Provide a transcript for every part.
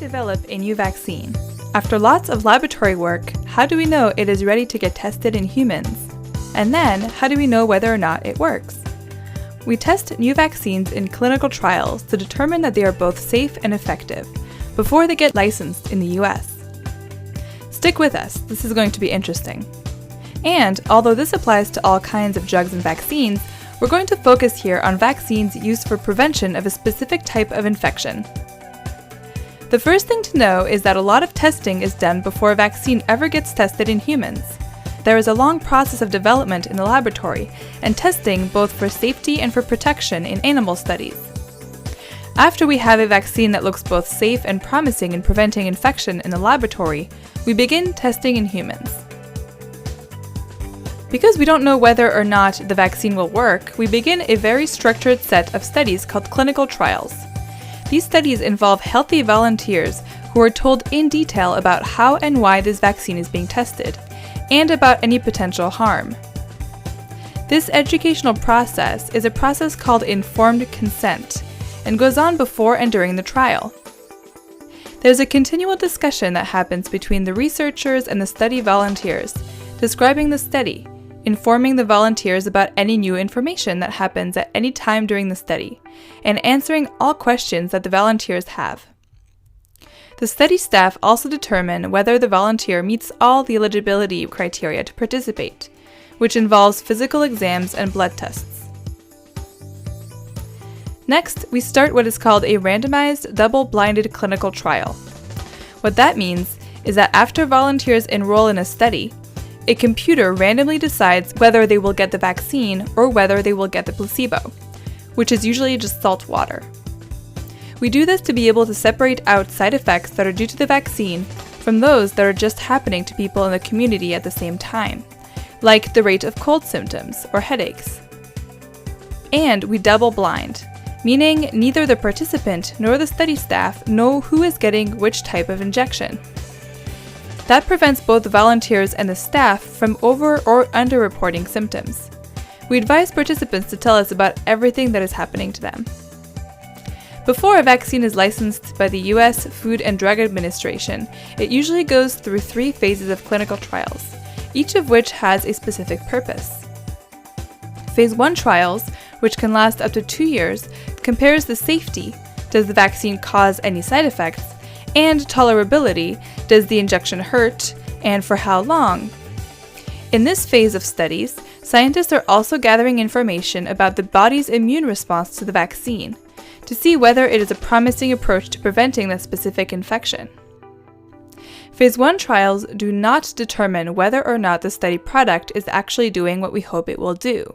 develop a new vaccine? After lots of laboratory work, how do we know it is ready to get tested in humans? And then, how do we know whether or not it works? We test new vaccines in clinical trials to determine that they are both safe and effective before they get licensed in the US. Stick with us, this is going to be interesting. And although this applies to all kinds of drugs and vaccines, we're going to focus here on vaccines used for prevention of a specific type of infection. The first thing to know is that a lot of testing is done before a vaccine ever gets tested in humans. There is a long process of development in the laboratory and testing both for safety and for protection in animal studies. After we have a vaccine that looks both safe and promising in preventing infection in the laboratory, we begin testing in humans. Because we don't know whether or not the vaccine will work, we begin a very structured set of studies called clinical trials. These studies involve healthy volunteers who are told in detail about how and why this vaccine is being tested, and about any potential harm. This educational process is a process called informed consent, and goes on before and during the trial. There's a continual discussion that happens between the researchers and the study volunteers, describing the study, informing the volunteers about any new information that happens at any time during the study, and answering all questions that the volunteers have. The study staff also determine whether the volunteer meets all the eligibility criteria to participate, which involves physical exams and blood tests. Next, we start what is called a randomized, double-blinded clinical trial. What that means is that after volunteers enroll in a study, a computer randomly decides whether they will get the vaccine or whether they will get the placebo, which is usually just salt water. We do this to be able to separate out side effects that are due to the vaccine from those that are just happening to people in the community at the same time, like the rate of cold symptoms or headaches. And we double blind, meaning neither the participant nor the study staff know who is getting which type of injection. That prevents both the volunteers and the staff from over or underreporting symptoms. We advise participants to tell us about everything that is happening to them. Before a vaccine is licensed by the US Food and Drug Administration, it usually goes through 3 phases of clinical trials, each of which has a specific purpose. Phase 1 trials, which can last up to 2 years, compares the safety, does the vaccine cause any side effects, and tolerability, does the injection hurt, and for how long. In this phase of studies, scientists are also gathering information about the body's immune response to the vaccine, to see whether it is a promising approach to preventing that specific infection. Phase 1 trials do not determine whether or not the study product is actually doing what we hope it will do.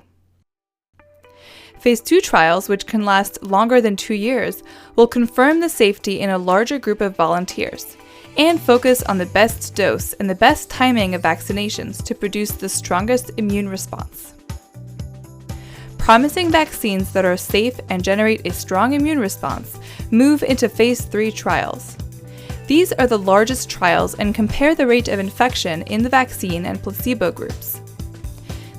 Phase 2 trials, which can last longer than 2 years, will confirm the safety in a larger group of volunteers, and focus on the best dose and the best timing of vaccinations to produce the strongest immune response. Promising vaccines that are safe and generate a strong immune response move into Phase 3 trials. These are the largest trials and compare the rate of infection in the vaccine and placebo groups.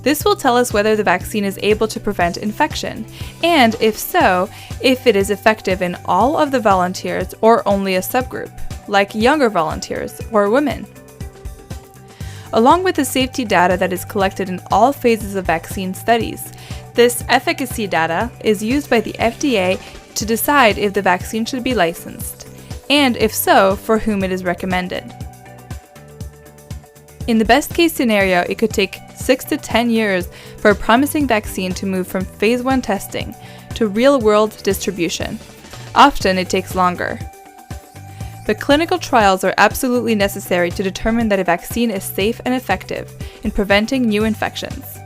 This will tell us whether the vaccine is able to prevent infection, and if so, if it is effective in all of the volunteers or only a subgroup, like younger volunteers or women. Along with the safety data that is collected in all phases of vaccine studies, this efficacy data is used by the FDA to decide if the vaccine should be licensed, and if so, for whom it is recommended. In the best case scenario, it could take 6 to 10 years for a promising vaccine to move from Phase 1 testing to real-world distribution. Often it takes longer. But clinical trials are absolutely necessary to determine that a vaccine is safe and effective in preventing new infections.